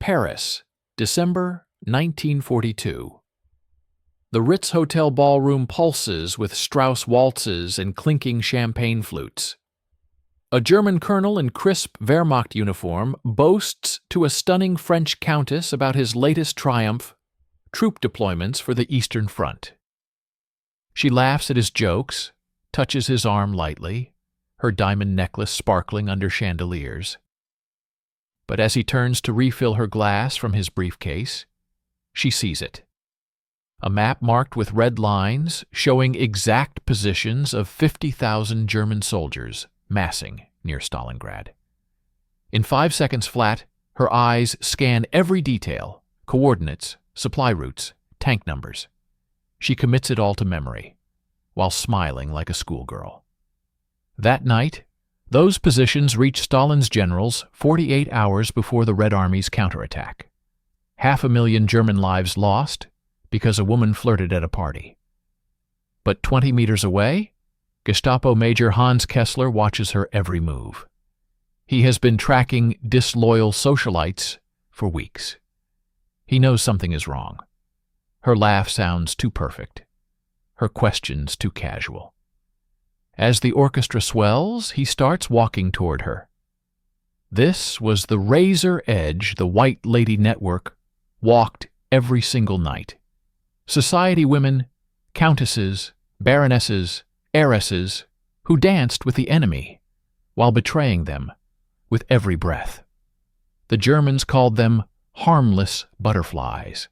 Paris, December 1942. The Ritz Hotel ballroom pulses with Strauss waltzes and clinking champagne flutes. A German colonel in crisp Wehrmacht uniform boasts to a stunning French countess about his latest triumph, troop deployments for the Eastern Front. She laughs at his jokes, touches his arm lightly, her diamond necklace sparkling under chandeliers. But as he turns to refill her glass from his briefcase, she sees it. A map marked with red lines showing exact positions of 50,000 German soldiers massing near Stalingrad. In 5 seconds flat, her eyes scan every detail, coordinates, supply routes, tank numbers. She commits it all to memory, while smiling like a schoolgirl. That night, those positions reached Stalin's generals 48 hours before the Red Army's counterattack. 500,000 German lives lost because a woman flirted at a party. But 20 meters away, Gestapo Major Hans Kessler watches her every move. He has been tracking disloyal socialites for weeks. He knows something is wrong. Her laugh sounds too perfect. Her questions too casual. As the orchestra swells, he starts walking toward her. This was the razor edge the White Lady Network walked every single night. Society women, countesses, baronesses, heiresses, who danced with the enemy while betraying them with every breath. The Germans called them harmless butterflies.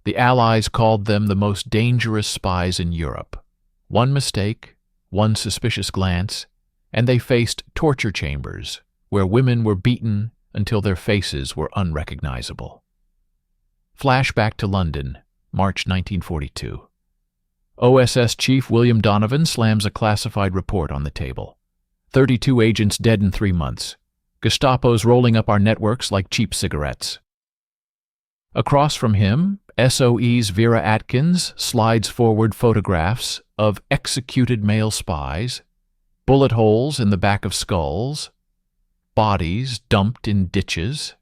The Allies called them the most dangerous spies in Europe. One mistake, one suspicious glance, and they faced torture chambers where women were beaten until their faces were unrecognizable. Flashback to London, March 1942. OSS Chief William Donovan slams a classified report on the table. 32 agents dead in 3 months. Gestapo's rolling up our networks like cheap cigarettes. Across from him, SOE's Vera Atkins slides forward photographs of executed male spies, bullet holes in the back of skulls, bodies dumped in ditches.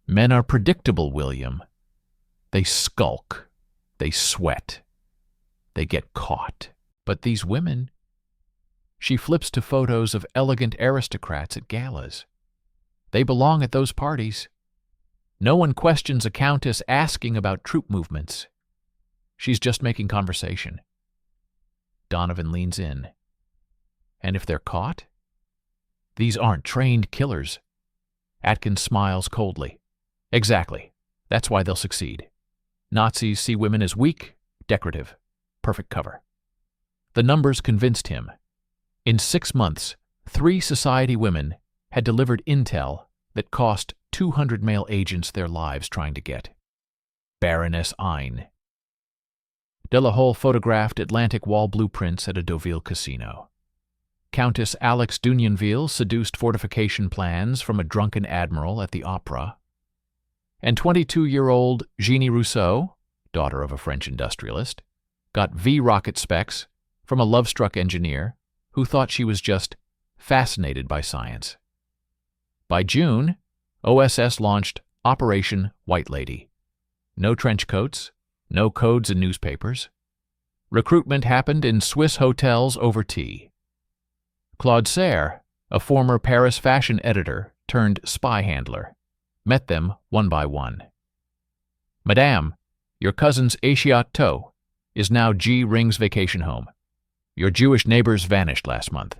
Men are predictable, William. They skulk. They sweat. They get caught. But these women... She flips to photos of elegant aristocrats at galas. They belong at those parties. No one questions a countess asking about troop movements. She's just making conversation. Donovan leans in. And if they're caught? These aren't trained killers. Atkins smiles coldly. Exactly. That's why they'll succeed. Nazis see women as weak, decorative, perfect cover. The numbers convinced him. In 6 months, 3 society women had delivered intel that cost 200 male agents their lives trying to get. Baroness Ein. De la Hole photographed Atlantic Wall blueprints at a Deauville casino. Countess Alex d'Unionville seduced fortification plans from a drunken admiral at the opera. And 22-year-old Jeannie Rousseau, daughter of a French industrialist, got V-rocket specs from a love-struck engineer who thought she was just fascinated by science. By June, OSS launched Operation White Lady. No trench coats, no codes in newspapers. Recruitment happened in Swiss hotels over tea. Claude Serre, a former Paris fashion editor turned spy handler, met them one by one. Madame, your cousin's Achiat Toe is now G. Ring's vacation home. Your Jewish neighbors vanished last month.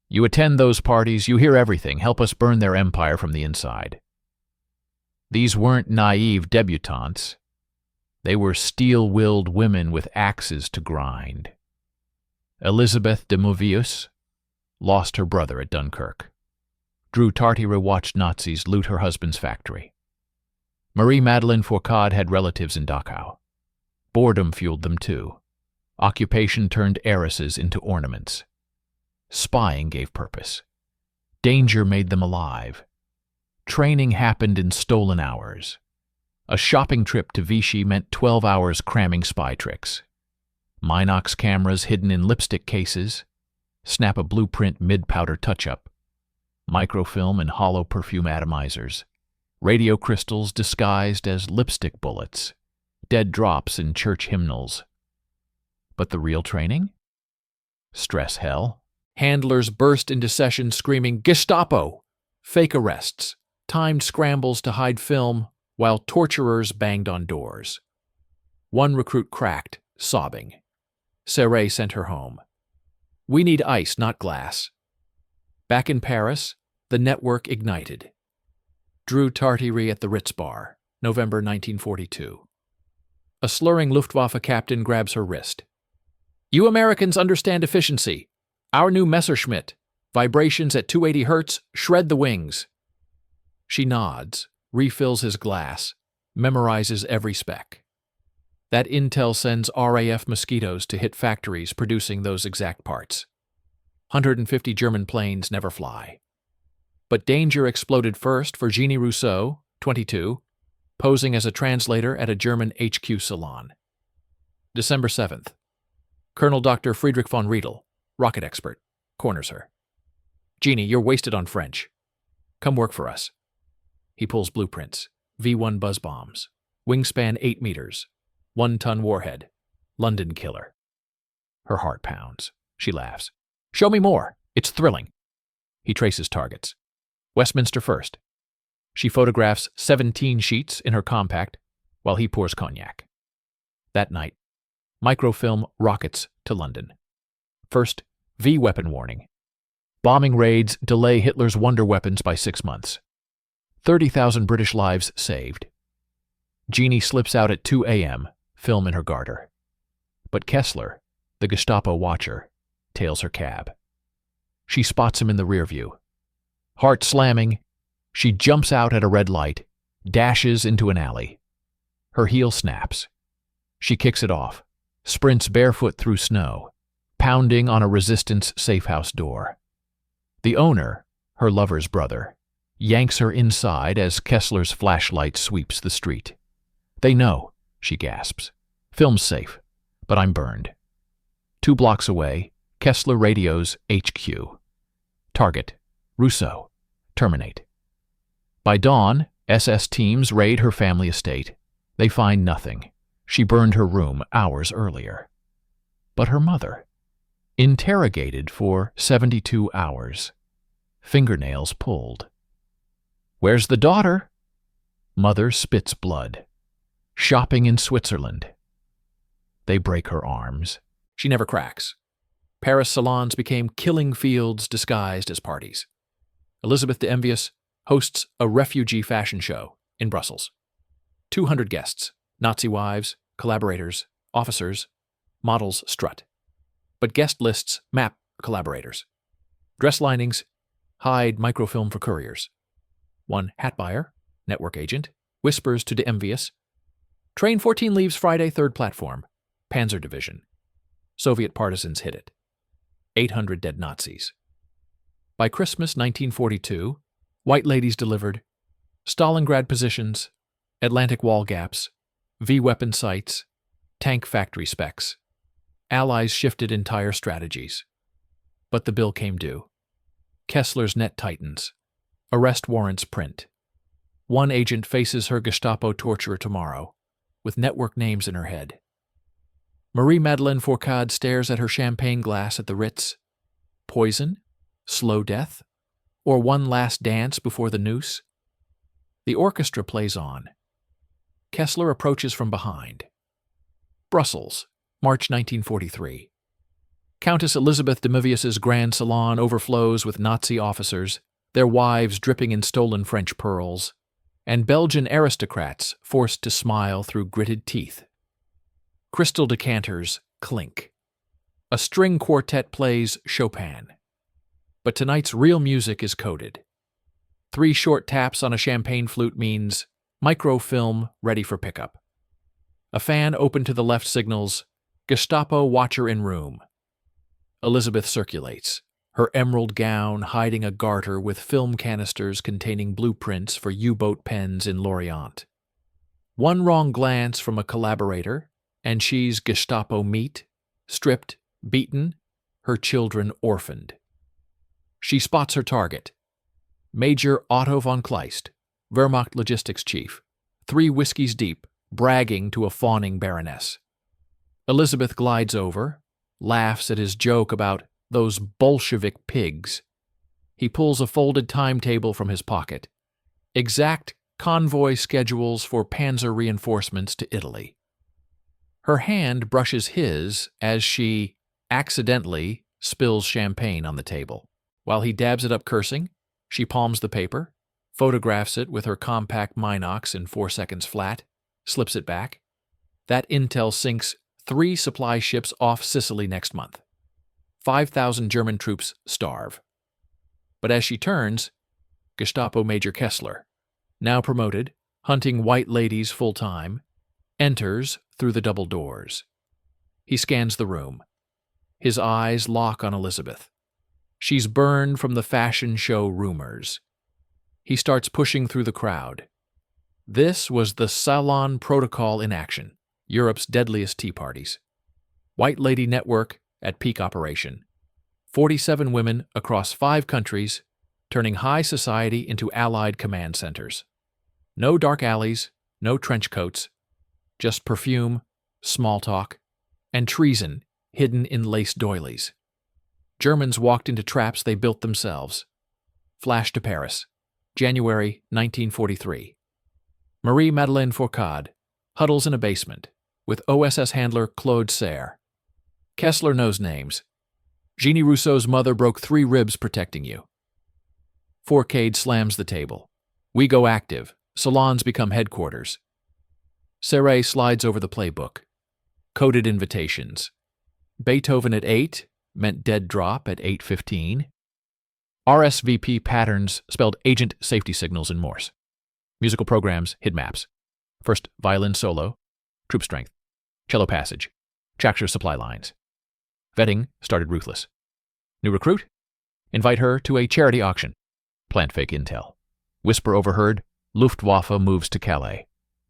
You attend those parties, you hear everything, help us burn their empire from the inside. These weren't naive debutantes. They were steel-willed women with axes to grind. Elizabeth de Movius lost her brother at Dunkirk. Drew Tartira watched Nazis loot her husband's factory. Marie-Madeleine Fourcade had relatives in Dachau. Boredom fueled them too. Occupation turned heiresses into ornaments. Spying gave purpose. Danger made them alive. Training happened in stolen hours. A shopping trip to Vichy meant 12 hours cramming spy tricks. Minox cameras hidden in lipstick cases, snap a blueprint mid-powder touch-up, microfilm and hollow perfume atomizers, radio crystals disguised as lipstick bullets, dead drops in church hymnals. But the real training? Stress hell. Handlers burst into session screaming, "Gestapo!" Fake arrests, timed scrambles to hide film, while torturers banged on doors. One recruit cracked, sobbing. Serre sent her home. "We need ice, not glass." Back in Paris, the network ignited. Drew Tartary at the Ritz Bar, November 1942. A slurring Luftwaffe captain grabs her wrist. "You Americans understand efficiency. Our new Messerschmitt. Vibrations at 280 hertz, shred the wings." She nods, refills his glass, memorizes every spec. That intel sends RAF mosquitoes to hit factories producing those exact parts. 150 German planes never fly. But danger exploded first for Jeannie Rousseau, 22, posing as a translator at a German HQ salon. December 7th. Colonel Dr. Friedrich von Riedel, rocket expert, corners her. "Jeannie, you're wasted on French. Come work for us." He pulls blueprints, V1 buzz bombs, wingspan 8 meters, 1-ton warhead, London killer. Her heart pounds. She laughs. "Show me more. It's thrilling." He traces targets. Westminster first. She photographs 17 sheets in her compact while he pours cognac. That night, microfilm rockets to London. First, V-weapon warning. Bombing raids delay Hitler's wonder weapons by 6 months. 30,000 British lives saved. Jeannie slips out at 2 a.m., film in her garter. But Kessler, the Gestapo watcher, tails her cab. She spots him in the rear view. Heart slamming, she jumps out at a red light, dashes into an alley. Her heel snaps. She kicks it off, sprints barefoot through snow, pounding on a resistance safehouse door. The owner, her lover's brother, yanks her inside as Kessler's flashlight sweeps the street. "They know," she gasps. "Film's safe, but I'm burned." 2 blocks away, Kessler radios HQ. Target, Rousseau. Terminate. By dawn, SS teams raid her family estate. They find nothing. She burned her room hours earlier. But her mother? Interrogated for 72 hours. Fingernails pulled. "Where's the daughter?" Mother spits blood. "Shopping in Switzerland." They break her arms. She never cracks. Paris salons became killing fields disguised as parties. Elizabeth the Envious hosts a refugee fashion show in Brussels. 200 guests, Nazi wives, collaborators, officers, models strut. But guest lists map collaborators. Dress linings hide microfilm for couriers. One hat buyer, network agent, whispers to de Envious, "Train 14 leaves Friday, 3rd platform, Panzer Division." Soviet partisans hit it. 800 dead Nazis. By Christmas 1942, white ladies delivered Stalingrad positions, Atlantic wall gaps, V-weapon sites, tank factory specs. Allies shifted entire strategies. But the bill came due. Kessler's net tightens. Arrest warrants print. One agent faces her Gestapo torturer tomorrow, with network names in her head. Marie-Madeleine Fourcade stares at her champagne glass at the Ritz. Poison? Slow death? Or one last dance before the noose? The orchestra plays on. Kessler approaches from behind. Brussels, March 1943. Countess Elizabeth de Mevius's grand salon overflows with Nazi officers, their wives dripping in stolen French pearls, and Belgian aristocrats forced to smile through gritted teeth. Crystal decanters clink. A string quartet plays Chopin. But tonight's real music is coded. 3 short taps on a champagne flute means microfilm ready for pickup. A fan open to the left signals, Gestapo watcher in room. Elizabeth circulates, her emerald gown hiding a garter with film canisters containing blueprints for U-boat pens in Lorient. One wrong glance from a collaborator, and she's Gestapo meat, stripped, beaten, her children orphaned. She spots her target. Major Otto von Kleist, Wehrmacht logistics chief, 3 whiskeys deep, bragging to a fawning baroness. Elizabeth glides over, laughs at his joke about those Bolshevik pigs. He pulls a folded timetable from his pocket. Exact convoy schedules for panzer reinforcements to Italy. Her hand brushes his as she, accidentally, spills champagne on the table. While he dabs it up cursing, she palms the paper, photographs it with her compact Minox in 4 seconds flat, slips it back. That intel sinks 3 supply ships off Sicily next month. 5,000 German troops starve. But as she turns, Gestapo Major Kessler, now promoted, hunting white ladies full-time, enters through the double doors. He scans the room. His eyes lock on Elizabeth. She's burned from the fashion show rumors. He starts pushing through the crowd. This was the Salon Protocol in action, Europe's deadliest tea parties. White Lady Network at peak operation. 47 women across 5 countries, turning high society into allied command centers. No dark alleys, no trench coats, just perfume, small talk, and treason hidden in lace doilies. Germans walked into traps they built themselves. Flash to Paris, January 1943. Marie-Madeleine Fourcade huddles in a basement with OSS handler Claude Serre. Kessler knows names. Jeannie Rousseau's mother broke 3 ribs protecting you. Fourcade slams the table. We go active. Salons become headquarters. Serre slides over the playbook. Coded invitations. Beethoven at 8 meant dead drop at 8:15. RSVP patterns spelled agent safety signals in Morse. Musical programs hid maps. First violin solo, troop strength, cello passage, Chaksher supply lines. Vetting started ruthless. New recruit? Invite her to a charity auction. Plant fake intel. Whisper overheard, Luftwaffe moves to Calais.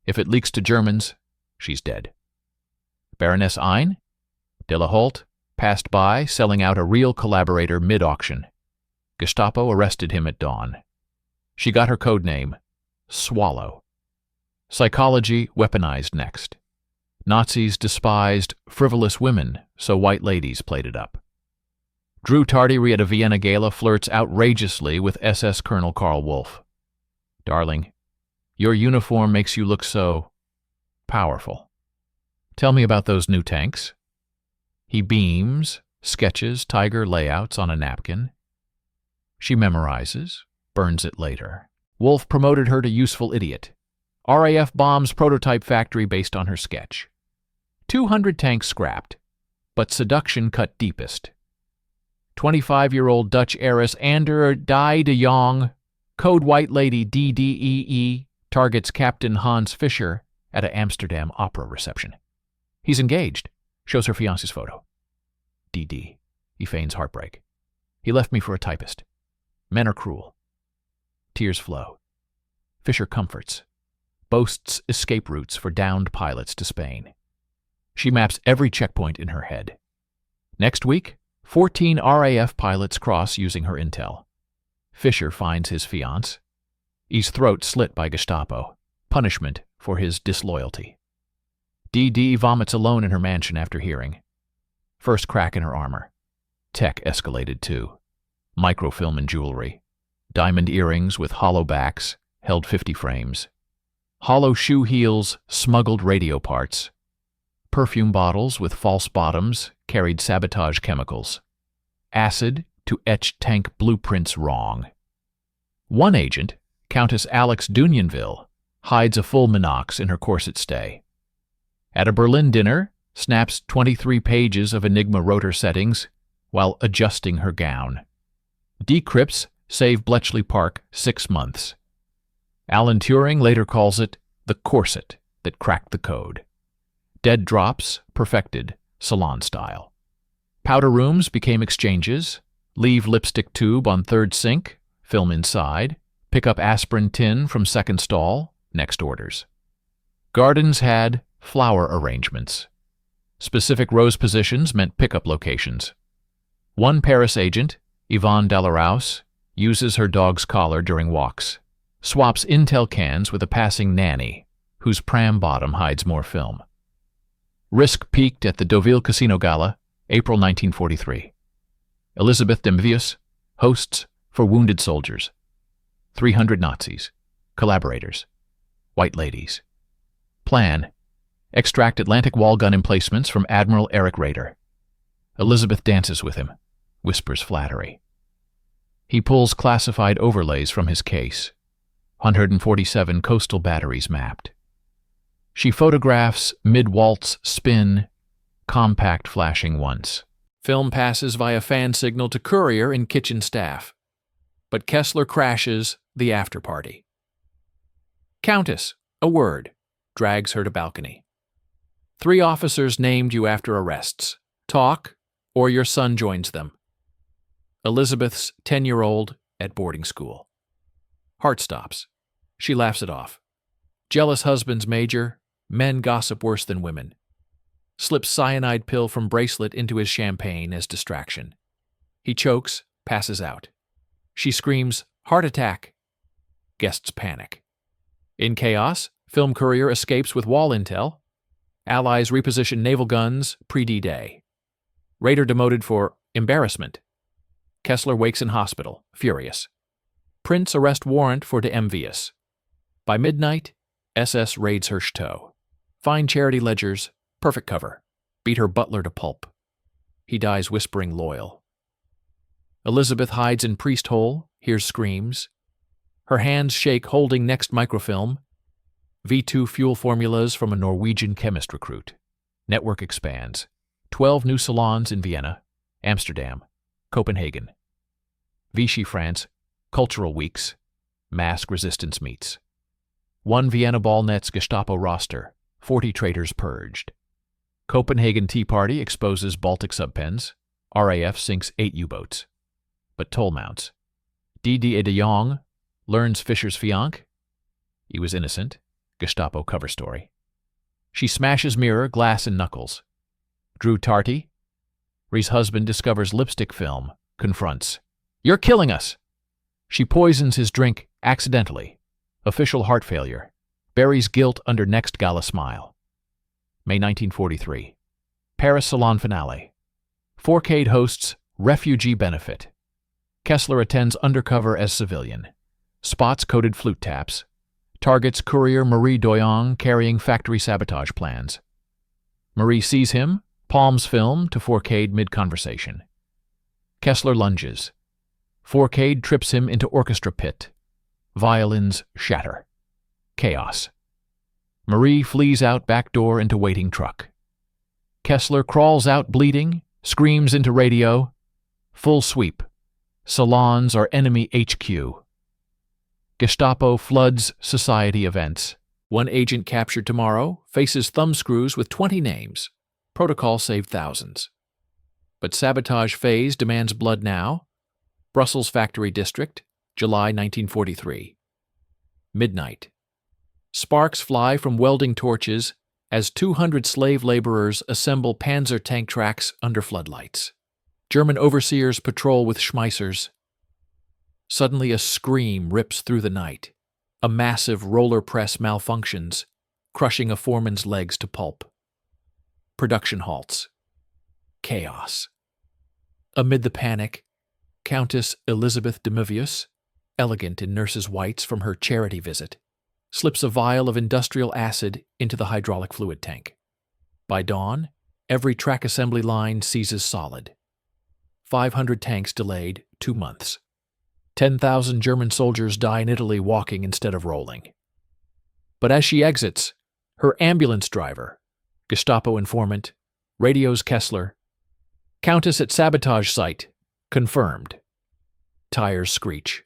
If it leaks to Germans, she's dead. Baroness Ein? De la Holt passed by, selling out a real collaborator mid-auction. Gestapo arrested him at dawn. She got her code name, Swallow. Psychology weaponized next. Nazis despised frivolous women, so white ladies played it up. Drew Tardieu at a Vienna gala flirts outrageously with SS Colonel Karl Wolff. Darling, your uniform makes you look so powerful. Tell me about those new tanks. He beams, sketches Tiger layouts on a napkin. She memorizes, burns it later. Wolff promoted her to useful idiot. RAF bombs prototype factory based on her sketch. 200 tanks scrapped, but seduction cut deepest. 25-year-old Dutch heiress Ander Dai de Jong, code white lady DDEE, targets Captain Hans Fischer at a Amsterdam opera reception. He's engaged, shows her fiancé's photo. DD, he feigns heartbreak. He left me for a typist. Men are cruel. Tears flow. Fischer comforts. Boasts escape routes for downed pilots to Spain. She maps every checkpoint in her head. Next week, 14 RAF pilots cross using her intel. Fischer finds his fiancé. His throat slit by Gestapo. Punishment for his disloyalty. DD vomits alone in her mansion after hearing. First crack in her armor. Tech escalated too. Microfilm and jewelry. Diamond earrings with hollow backs held 50 frames. Hollow shoe heels smuggled radio parts. Perfume bottles with false bottoms carried sabotage chemicals. Acid to etch tank blueprints wrong. One agent, Countess Alex Dunionville, hides a full Minox in her corset stay. At a Berlin dinner, snaps 23 pages of Enigma rotor settings while adjusting her gown. Decrypts save Bletchley Park 6 months. Alan Turing later calls it the corset that cracked the code. Dead drops perfected salon style. Powder rooms became exchanges. Leave lipstick tube on third sink, film inside. Pick up aspirin tin from second stall, next orders. Gardens had flower arrangements. Specific rose positions meant pickup locations. One Paris agent, Yvonne Delarouse, uses her dog's collar during walks. Swaps Intel cans with a passing nanny, whose pram bottom hides more film. Risk peaked at the Deauville Casino Gala, April 1943. Elizabeth de Mévius hosts for wounded soldiers. 300 Nazis. Collaborators. White ladies. Plan. Extract Atlantic wall gun emplacements from Admiral Eric Rader. Elizabeth dances with him, whispers flattery. He pulls classified overlays from his case. 147 coastal batteries mapped. She photographs mid-waltz spin, compact flashing once. Film passes via fan signal to courier and kitchen staff. But Kessler crashes the after-party. Countess, a word, drags her to balcony. 3 officers named you after arrests. Talk, or your son joins them. Elizabeth's 10-year-old at boarding school. Heart stops. She laughs it off. Jealous husbands major, men gossip worse than women. Slips cyanide pill from bracelet into his champagne as distraction. He chokes, passes out. She screams, "Heart attack!" Guests panic. In chaos, film courier escapes with wall intel. Allies reposition naval guns pre-D-Day. Rader demoted for embarrassment. Kessler wakes in hospital, furious. Prince arrest warrant for de Envious. By midnight, SS raids her chateau. Fine charity ledgers, perfect cover. Beat her butler to pulp. He dies whispering loyal. Elizabeth hides in priest hole, hears screams. Her hands shake holding next microfilm. V2 fuel formulas from a Norwegian chemist recruit. Network expands. 12 new salons in Vienna, Amsterdam, Copenhagen. Vichy France, cultural weeks, mask resistance meets. 1 Vienna ball nets Gestapo roster, 40 traitors purged. Copenhagen Tea Party exposes Baltic subpens. RAF sinks 8 U-boats. But toll mounts. Didier de Jong learns Fischer's fiancé. He was innocent. Gestapo cover story. She smashes mirror, glass, and knuckles. Drew Tarty. Rie's husband discovers lipstick film, confronts. "You're killing us!" She poisons his drink accidentally. Official heart failure. Buries guilt under next gala smile. May 1943. Paris Salon finale. Fourcade hosts refugee benefit. Kessler attends undercover as civilian. Spots coded flute taps. Targets courier Marie Doyon carrying factory sabotage plans. Marie sees him, palms film to Fourcade mid-conversation. Kessler lunges. Fourcade trips him into orchestra pit. Violins shatter. Chaos. Marie flees out back door into waiting truck. Kessler crawls out bleeding, screams into radio. Full sweep. Salons are enemy HQ. Gestapo floods society events. 1 agent captured tomorrow faces thumbscrews with 20 names. Protocol saved thousands. But sabotage phase demands blood now. Brussels Factory District, July 1943. Midnight. Sparks fly from welding torches as 200 slave laborers assemble Panzer tank tracks under floodlights. German overseers patrol with Schmeissers. Suddenly a scream rips through the night. A massive roller press malfunctions, crushing a foreman's legs to pulp. Production halts. Chaos. Amid the panic, Countess Elizabeth de Mévius, elegant in nurse's whites from her charity visit, slips a vial of industrial acid into the hydraulic fluid tank. By dawn, every track assembly line seizes solid. 500 tanks delayed 2 months. 10,000 German soldiers die in Italy walking instead of rolling. But as she exits, her ambulance driver, Gestapo informant, radios Kessler. Countess at sabotage site. Confirmed. Tires screech.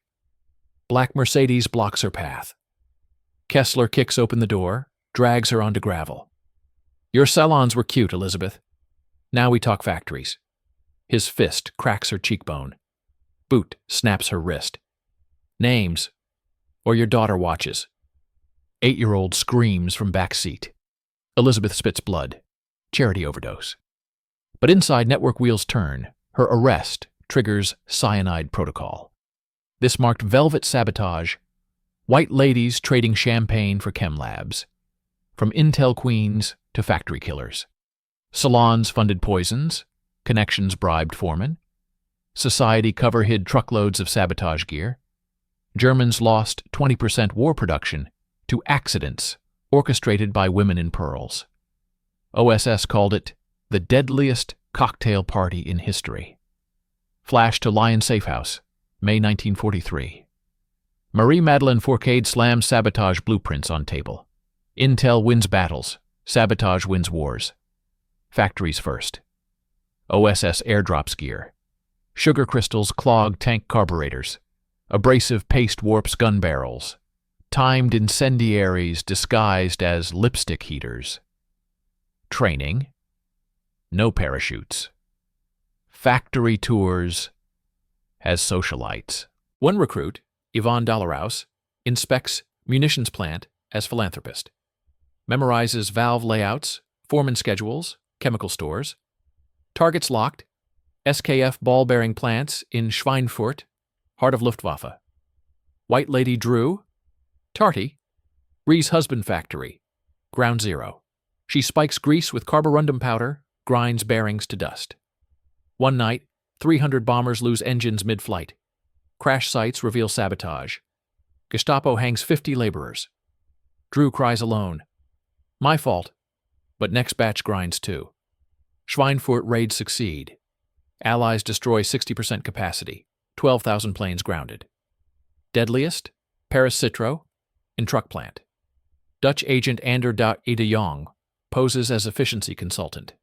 Black Mercedes blocks her path. Kessler kicks open the door, drags her onto gravel. "Your salons were cute, Elizabeth. Now we talk factories." His fist cracks her cheekbone. Boot snaps her wrist. "Names, or your daughter watches." 8-year-old screams from back seat. Elizabeth spits blood. Charity overdose. But inside, network wheels turn. Her arrest triggers cyanide protocol. This marked velvet sabotage, White ladies trading champagne for chem labs. From intel queens to factory killers. Salons funded poisons. Connections bribed foremen. Society cover hid truckloads of sabotage gear. Germans lost 20% war production to accidents orchestrated by women in pearls. OSS called it the deadliest cocktail party in history. Flash to Lyon Safe House, May 1943. Marie Madeleine Fourcade slams sabotage blueprints on table. Intel wins battles. Sabotage wins wars. Factories first. OSS airdrops gear. Sugar crystals clog tank carburetors. Abrasive paste warps gun barrels. Timed incendiaries disguised as lipstick heaters. Training. No parachutes. Factory tours as socialites. One recruit, Yvonne Dollarhouse, inspects munitions plant as philanthropist. Memorizes valve layouts, foreman schedules, chemical stores. Targets locked. SKF ball-bearing plants in Schweinfurt, heart of Luftwaffe. White Lady Drew, Tarty, Ree's husband factory, ground zero. She spikes grease with carborundum powder, grinds bearings to dust. One night, 300 bombers lose engines mid-flight. Crash sites reveal sabotage. Gestapo hangs 50 laborers. Drew cries alone. My fault, but next batch grinds too. Schweinfurt raids succeed. Allies destroy 60% capacity, 12,000 planes grounded. Deadliest, Paris Citro, in truck plant. Dutch agent Ander de Jong poses as efficiency consultant.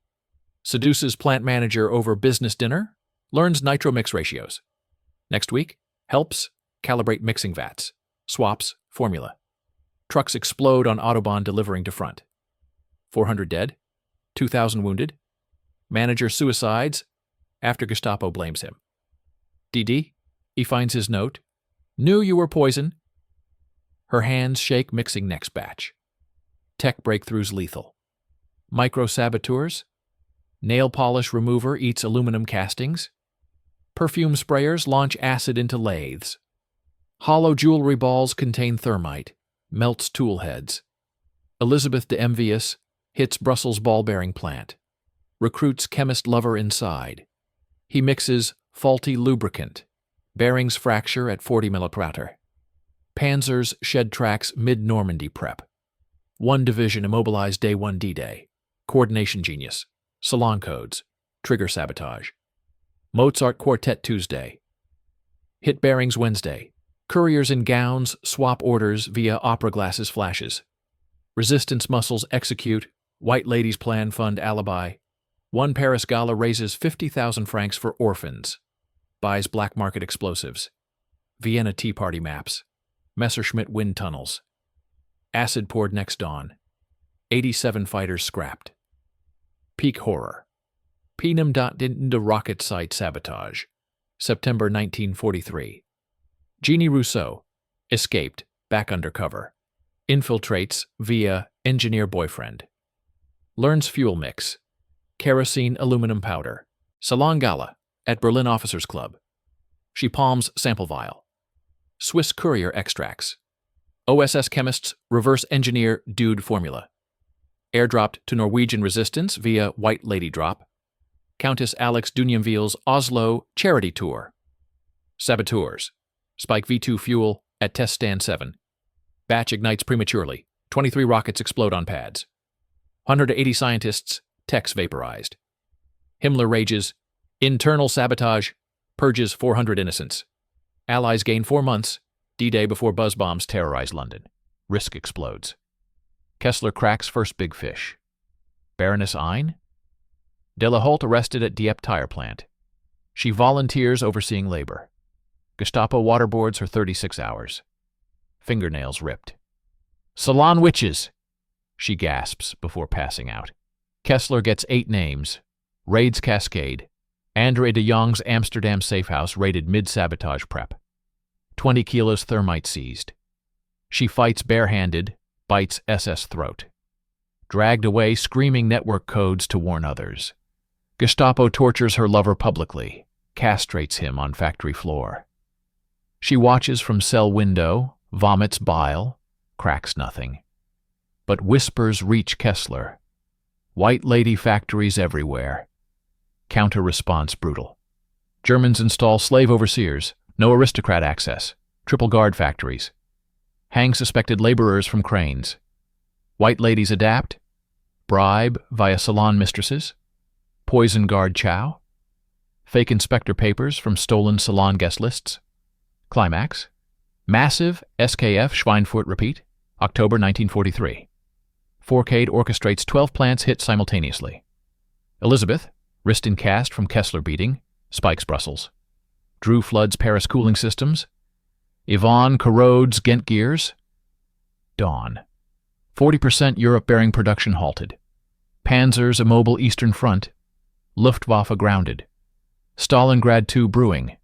Seduces plant manager over business dinner, learns nitro mix ratios. Next week, helps calibrate mixing vats, swaps formula. Trucks explode on Autobahn delivering to front. 400 dead, 2,000 wounded. Manager suicides after Gestapo blames him. DD, he finds his note. Knew you were poison. Her hands shake mixing next batch. Tech breakthroughs lethal. Micro-saboteurs. Nail polish remover eats aluminum castings. Perfume sprayers launch acid into lathes. Hollow jewelry balls contain thermite. Melts tool heads. Elizabeth de Envious hits Brussels ball-bearing plant. Recruits chemist lover inside. He mixes faulty lubricant. Bearings fracture at 40 milliprater. Panzers shed tracks mid-Normandy prep. One division immobilized day 1 D-Day. Coordination genius. Salon codes. Trigger sabotage. Mozart Quartet Tuesday. Hit bearings Wednesday. Couriers in gowns swap orders via opera glasses flashes. Resistance muscles execute. White ladies plan fund alibi. One Paris gala raises 50,000 francs for orphans. Buys black market explosives. Vienna Tea Party maps. Messerschmitt wind tunnels. Acid poured next dawn. 87 fighters scrapped. Peak horror. Peenem.into rocket site sabotage. September 1943. Jeannie Rousseau. Escaped, back undercover. Infiltrates via engineer boyfriend. Learns fuel mix. Kerosene aluminum powder. Salon gala at Berlin Officers Club. She palms sample vial. Swiss courier extracts. OSS chemists reverse engineer dude formula. Airdropped to Norwegian resistance via White Lady drop. Countess Alex Dunyanville's Oslo charity tour. Saboteurs. Spike V2 fuel at test stand 7. Batch ignites prematurely. 23 rockets explode on pads. 180 scientists, techs vaporized. Himmler rages. Internal sabotage. Purges 400 innocents. Allies gain 4 months. D-Day before buzz bombs terrorize London. Risk explodes. Kessler cracks first big fish. Baroness Ein? De la Holt arrested at Dieppe tire plant. She volunteers overseeing labor. Gestapo waterboards her 36 hours. Fingernails ripped. Salon witches! She gasps before passing out. Kessler gets 8 names. Raids cascade. Andre de Jong's Amsterdam safe house raided mid-sabotage prep. 20 kilos thermite seized. She fights barehanded, bites SS throat. Dragged away screaming network codes to warn others. Gestapo tortures her lover publicly, castrates him on factory floor. She watches from cell window, vomits bile, cracks nothing. But whispers reach Kessler. White lady factories everywhere. Counter-response brutal. Germans install slave overseers, no aristocrat access, triple guard factories. Hang suspected laborers from cranes. White ladies adapt. Bribe via salon mistresses. Poison guard chow. Fake inspector papers from stolen salon guest lists. Climax. Massive SKF Schweinfurt repeat, October 1943. Forcade orchestrates 12 plants hit simultaneously. Elizabeth, wrist in cast from Kessler beating, spikes Brussels. Drew floods Paris cooling systems. Yvonne corrodes Ghent gears. Dawn. 40% Europe-bearing production halted. Panzer's immobile Eastern Front. Luftwaffe grounded. Stalingrad II brewing.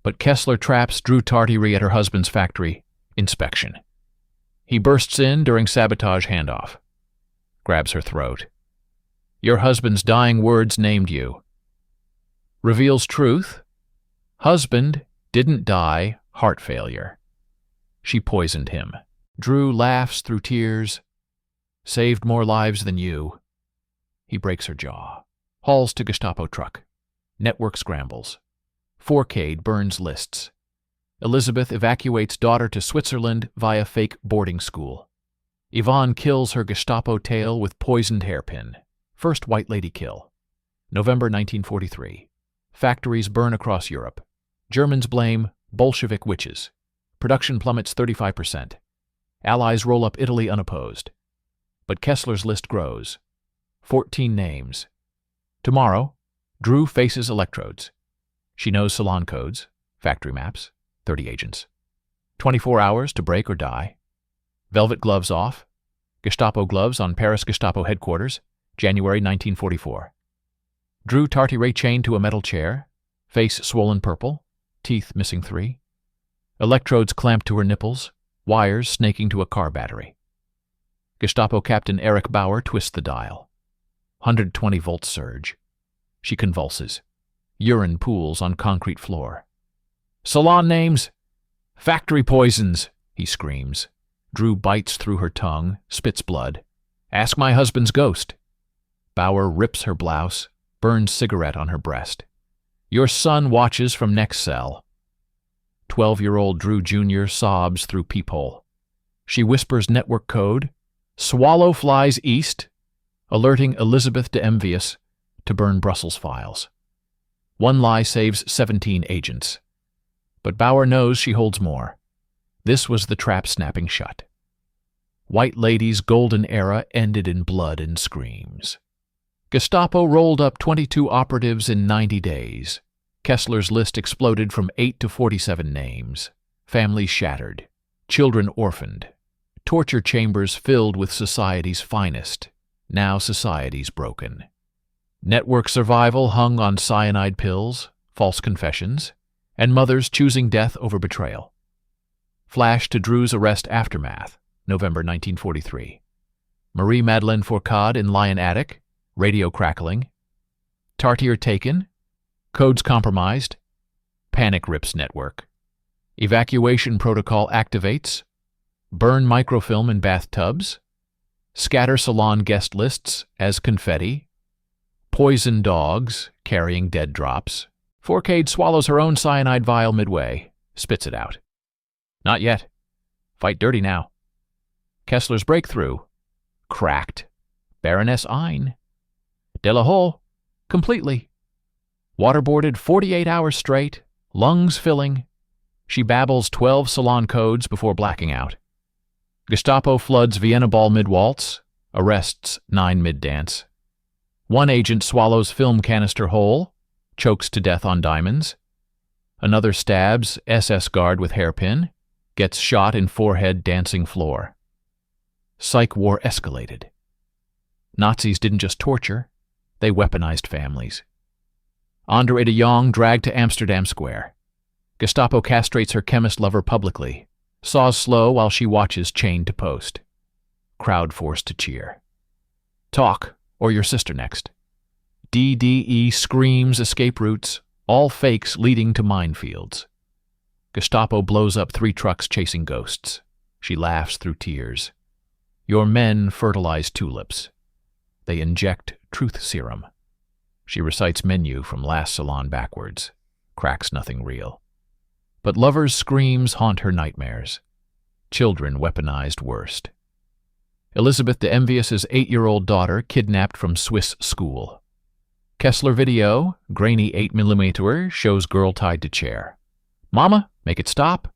But Kessler traps Drew Tartary at her husband's factory. Inspection. He bursts in during sabotage handoff. Grabs her throat. Your husband's dying words named you. Reveals truth. Husband didn't die, heart failure. She poisoned him. Drew laughs through tears. Saved more lives than you. He breaks her jaw. Hauls to Gestapo truck. Network scrambles. Forcade burns lists. Elizabeth evacuates daughter to Switzerland via fake boarding school. Yvonne kills her Gestapo tail with poisoned hairpin. First white lady kill. November 1943. Factories burn across Europe. Germans blame Bolshevik witches. Production plummets 35%. Allies roll up Italy unopposed. But Kessler's list grows. 14 names. Tomorrow, Drew faces electrodes. She knows salon codes, factory maps, 30 agents. 24 hours to break or die. Velvet gloves off. Gestapo gloves on Paris Gestapo headquarters, January 1944. Drew Tartary chained to a metal chair, face swollen purple, teeth missing 3. Electrodes clamped to her nipples, wires snaking to a car battery. Gestapo Captain Erich Bauer twists the dial. 120-volt surge. She convulses. Urine pools on concrete floor. Salon names! Factory poisons! He screams. Drew bites through her tongue, spits blood. Ask my husband's ghost. Bauer rips her blouse, burns cigarette on her breast. Your son watches from next cell. 12-year-old Drew Jr. sobs through peephole. She whispers network code. Swallow flies east, alerting Elizabeth de Envious to burn Brussels files. One lie saves 17 agents. But Bauer knows she holds more. This was the trap snapping shut. White Lady's golden era ended in blood and screams. Gestapo rolled up 22 operatives in 90 days. Kessler's list exploded from 8 to 47 names. Families shattered. Children orphaned. Torture chambers filled with society's finest. Now society's broken. Network survival hung on cyanide pills, false confessions, and mothers choosing death over betrayal. Flash to Drew's arrest aftermath, November 1943. Marie-Madeleine Fourcade in Lion Attic, radio crackling. Tartier taken, codes compromised, panic rips network. Evacuation protocol activates, burn microfilm in bathtubs, scatter salon guest lists as confetti, poison dogs carrying dead drops. Forcade swallows her own cyanide vial midway, spits it out. Not yet. Fight dirty now. Kessler's breakthrough. Cracked. Baroness Ein. De la Hole. Completely. Waterboarded 48 hours straight, lungs filling. She babbles 12 salon codes before blacking out. Gestapo floods Vienna Ball mid-waltz, arrests 9 mid-dance. One agent swallows film canister whole, chokes to death on diamonds. Another stabs SS guard with hairpin, gets shot in forehead dancing floor. Psych war escalated. Nazis didn't just torture, they weaponized families. Andre de Jong dragged to Amsterdam Square. Gestapo castrates her chemist lover publicly, saws slow while she watches chained to post. Crowd forced to cheer. Talk, or your sister next. DDE screams escape routes, all fakes leading to minefields. Gestapo blows up 3 trucks chasing ghosts. She laughs through tears. Your men fertilize tulips. They inject truth serum. She recites menu from last salon backwards. Cracks nothing real. But lovers' screams haunt her nightmares. Children weaponized worst. Elizabeth the Envious's 8-year-old daughter kidnapped from Swiss school. Kessler video, grainy 8mm, shows girl tied to chair. Mama, make it stop.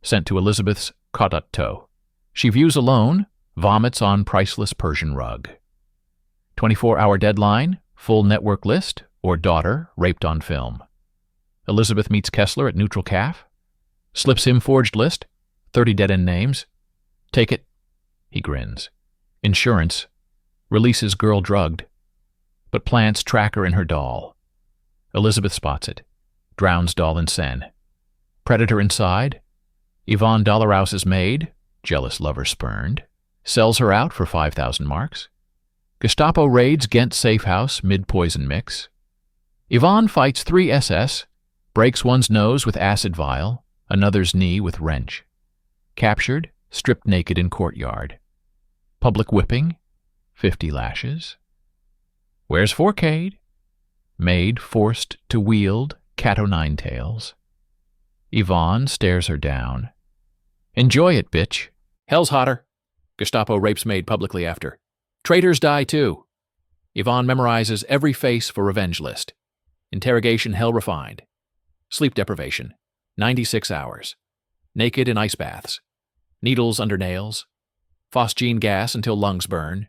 Sent to Elizabeth's Kodotto. She views alone, vomits on priceless Persian rug. 24-hour deadline, full network list, or daughter raped on film. Elizabeth meets Kessler at neutral calf. Slips him forged list, 30 dead-end names. Take it. He grins. Insurance. Releases girl drugged. But plants tracker in her doll. Elizabeth spots it. Drowns doll in Seine. Predator inside. Yvonne Dollarhouse's maid, jealous lover spurned, sells her out for 5,000 marks. Gestapo raids Ghent safe house mid-poison mix. Yvonne fights 3 SS, breaks one's nose with acid vial, another's knee with wrench. Captured, stripped naked in courtyard. Public whipping, 50 lashes. Where's Forcade? Maid forced to wield cat-o'-nine-tails. Yvonne stares her down. Enjoy it, bitch. Hell's hotter. Gestapo rapes maid publicly after. Traitors die too. Yvonne memorizes every face for revenge list. Interrogation hell refined. Sleep deprivation. 96 hours. Naked in ice baths. Needles under nails. Phosgene gas until lungs burn.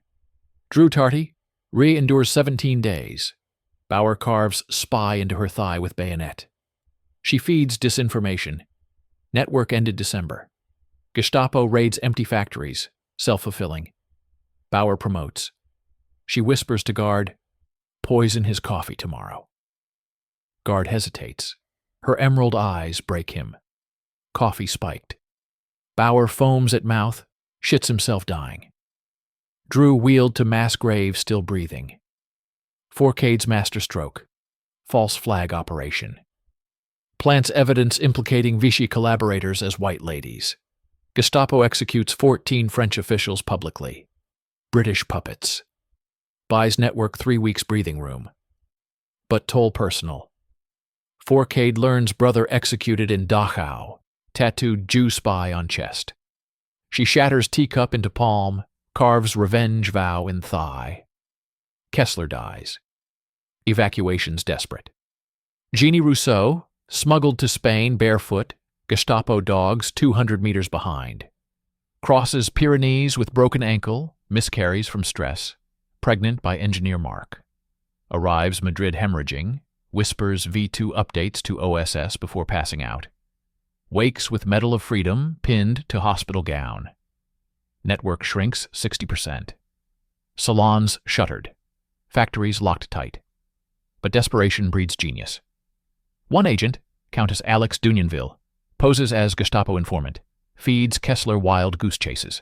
Drew Tarty re-endures 17 days. Bauer carves spy into her thigh with bayonet. She feeds disinformation. Network ended December. Gestapo raids empty factories, self-fulfilling. Bauer promotes. She whispers to guard, poison his coffee tomorrow. Guard hesitates. Her emerald eyes break him. Coffee spiked. Bauer foams at mouth, shits himself dying. Drew wheeled to mass grave still breathing. Forcade's masterstroke. False flag operation. Plants evidence implicating Vichy collaborators as white ladies. Gestapo executes 14 French officials publicly. British puppets. Buys network 3 weeks breathing room. But toll personal. Forcade learns brother executed in Dachau. Tattooed Jew spy on chest. She shatters teacup into palm, carves revenge vow in thigh. Kessler dies. Evacuations desperate. Jeannie Rousseau, smuggled to Spain barefoot, Gestapo dogs 200 meters behind. Crosses Pyrenees with broken ankle, miscarries from stress, pregnant by engineer Mark. Arrives Madrid hemorrhaging, whispers V2 updates to OSS before passing out. Wakes with Medal of Freedom pinned to hospital gown. Network shrinks 60%. Salons shuttered. Factories locked tight. But desperation breeds genius. One agent, Countess Alex Dunionville, poses as Gestapo informant, feeds Kessler wild goose chases.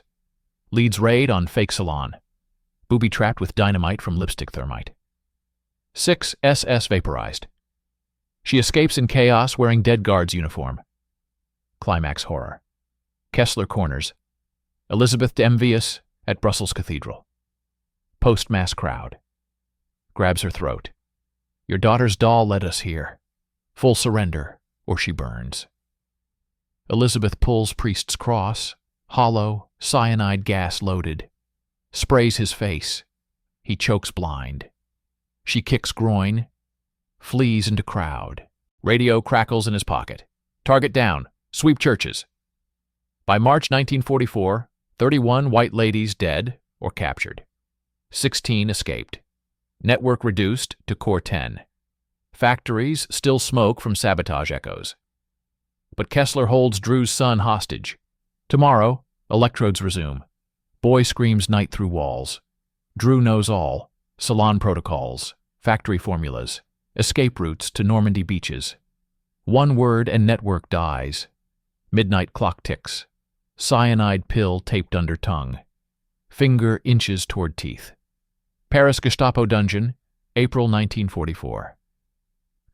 Leads raid on fake salon. Booby-trapped with dynamite from lipstick thermite. 6 SS vaporized. She escapes in chaos wearing dead guard's uniform. Climax horror. Kessler corners. Elizabeth de Envious at Brussels Cathedral. Post-mass crowd. Grabs her throat. Your daughter's doll led us here. Full surrender, or she burns. Elizabeth pulls priest's cross, hollow, cyanide gas loaded. Sprays his face. He chokes blind. She kicks groin. Flees into crowd. Radio crackles in his pocket. Target down. Sweep churches. By March 1944, 31 white ladies dead or captured. 16 escaped. Network reduced to core 10. Factories still smoke from sabotage echoes. But Kessler holds Drew's son hostage. Tomorrow, electrodes resume. Boy screams night through walls. Drew knows all. Salon protocols, factory formulas, escape routes to Normandy beaches. One word and network dies. Midnight clock ticks. Cyanide pill taped under tongue. Finger inches toward teeth. Paris Gestapo dungeon, April 1944.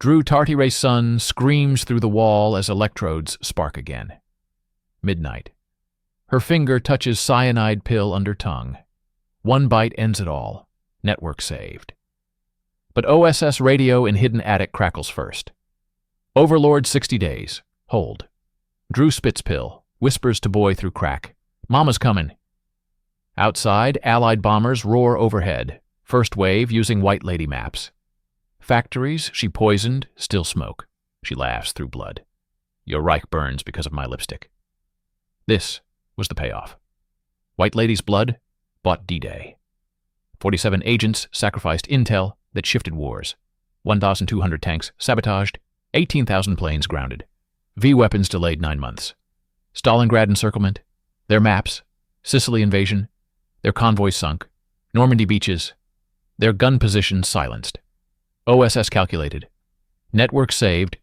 Drew Tartier's son screams through the wall as electrodes spark again. Midnight. Her finger touches cyanide pill under tongue. One bite ends it all. Network saved. But OSS radio in hidden attic crackles first. Overlord 60 days. Hold. Drew spits pill, whispers to boy through crack. Mama's coming. Outside, Allied bombers roar overhead. First wave using White Lady maps. Factories she poisoned still smoke. She laughs through blood. Your Reich burns because of my lipstick. This was the payoff. White Lady's blood bought D-Day. 47 agents sacrificed intel that shifted wars. 1,200 tanks sabotaged. 18,000 planes grounded. V weapons delayed 9 months. Stalingrad encirclement. Their maps. Sicily invasion. Their convoys sunk. Normandy beaches. Their gun positions silenced. OSS calculated. Network saved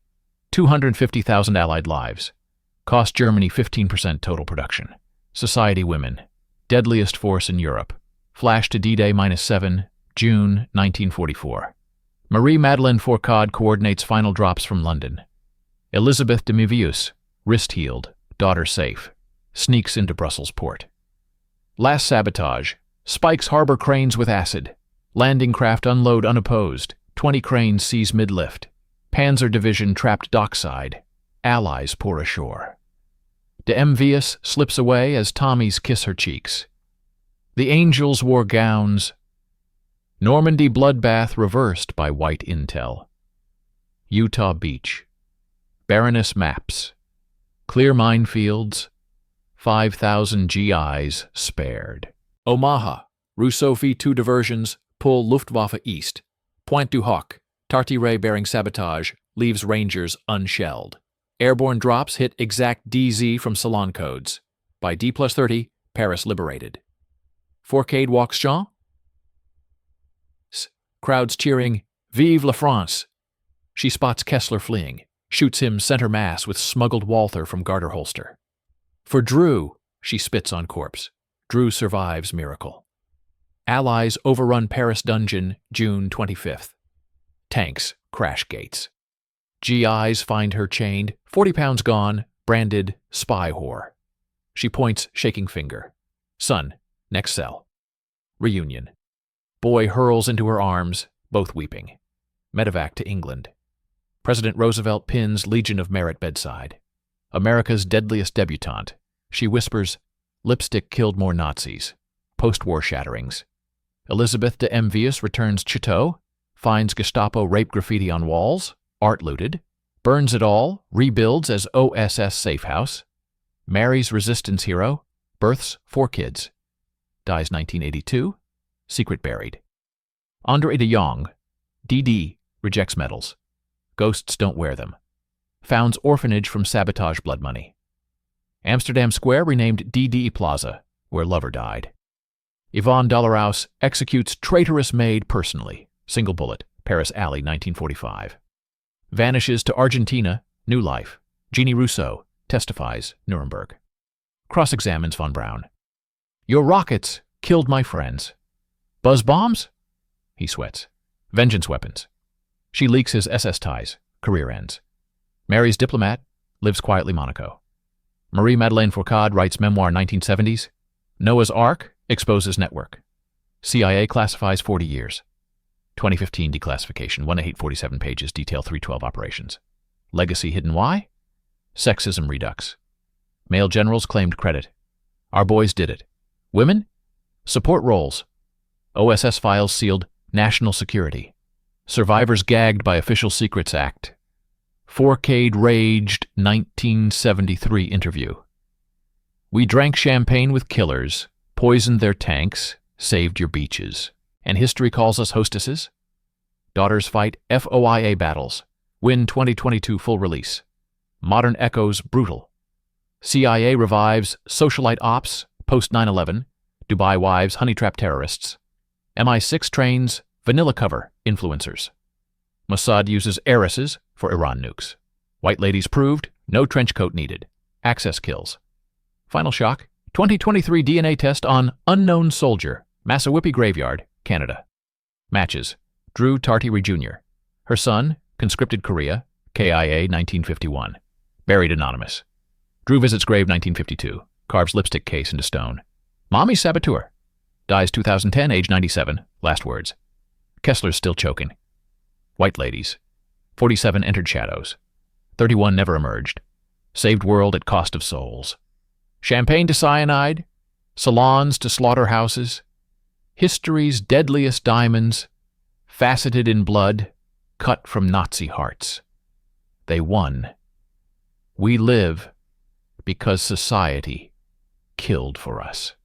250,000 Allied lives. Cost Germany 15% total production. Society women. Deadliest force in Europe. Flash to D-Day -7, June 1944. Marie-Madeleine Fourcade coordinates final drops from London. Elizabeth de Mivius, wrist healed, daughter safe, sneaks into Brussels port. Last sabotage. Spikes harbor cranes with acid. Landing craft unload unopposed. 20 cranes seize mid-lift. Panzer Division trapped dockside. Allies pour ashore. De Mivius slips away as Tommies kiss her cheeks. The angels wore gowns. Normandy bloodbath reversed by white intel. Utah Beach. Baroness maps. Clear minefields. 5,000 GIs spared. Omaha. Rousseau-Fee 2 diversions pull Luftwaffe east. Pointe du Hoc. Tartire bearing sabotage leaves Rangers unshelled. Airborne drops hit exact DZ from Salon codes. By D+30, Paris liberated. Fourcade walks Jean. Crowds cheering, Vive la France! She spots Kessler fleeing, shoots him center mass with smuggled Walther from garter holster. For Drew, she spits on corpse. Drew survives miracle. Allies overrun Paris dungeon, June 25th. Tanks crash gates. GIs find her chained, 40 pounds gone, branded spy whore. She points, shaking finger. Son, next cell. Reunion. Boy hurls into her arms, both weeping. Medevac to England. President Roosevelt pins Legion of Merit bedside. America's deadliest debutante. She whispers, lipstick killed more Nazis. Post-war shatterings. Elizabeth de Mivius returns Chateau, finds Gestapo rape graffiti on walls, art looted, burns it all, rebuilds as OSS safe house, marries resistance hero, births 4 kids. Dies 1982, secret buried. Andre de Jong, DD, rejects medals. Ghosts don't wear them. Founds orphanage from sabotage blood money. Amsterdam Square renamed DD Plaza, where lover died. Yvonne Dollarhouse executes traitorous maid personally. Single bullet, Paris Alley, 1945. Vanishes to Argentina, new life. Jeannie Rousseau testifies, Nuremberg. Cross-examines von Braun. Your rockets killed my friends. Buzz bombs? He sweats. Vengeance weapons. She leaks his SS ties. Career ends. Marries diplomat. Lives quietly Monaco. Marie-Madeleine Fourcade writes memoir 1970s. Noah's Ark exposes network. CIA classifies 40 years. 2015 declassification, 1 to 847 pages, detail 312 operations. Legacy hidden why? Sexism redux. Male generals claimed credit. Our boys did it. Women? Support roles. OSS files sealed national security. Survivors gagged by Official Secrets Act. Fourcade raged 1973 interview. We drank champagne with killers, poisoned their tanks, saved your beaches. And history calls us hostesses? Daughters fight FOIA battles. Win 2022 full release. Modern echoes brutal. CIA revives socialite ops post 9/11. Dubai wives honey-trap terrorists. MI6 trains vanilla cover influencers. Mossad uses heiresses for Iran nukes. White ladies proved no trench coat needed. Access kills. Final shock, 2023 DNA test on unknown soldier, Massawippi Graveyard, Canada. Matches, Drew Tartire Jr. Her son, Conscripted Korea, KIA 1951. Buried anonymous. Drew visits grave 1952. Carves lipstick case into stone. Mommy's saboteur. Dies 2010, age 97. Last words. Kessler's still choking. White ladies. 47 entered shadows. 31 never emerged. Saved world at cost of souls. Champagne to cyanide. Salons to slaughterhouses. History's deadliest diamonds. Faceted in blood. Cut from Nazi hearts. They won. We live because society killed for us.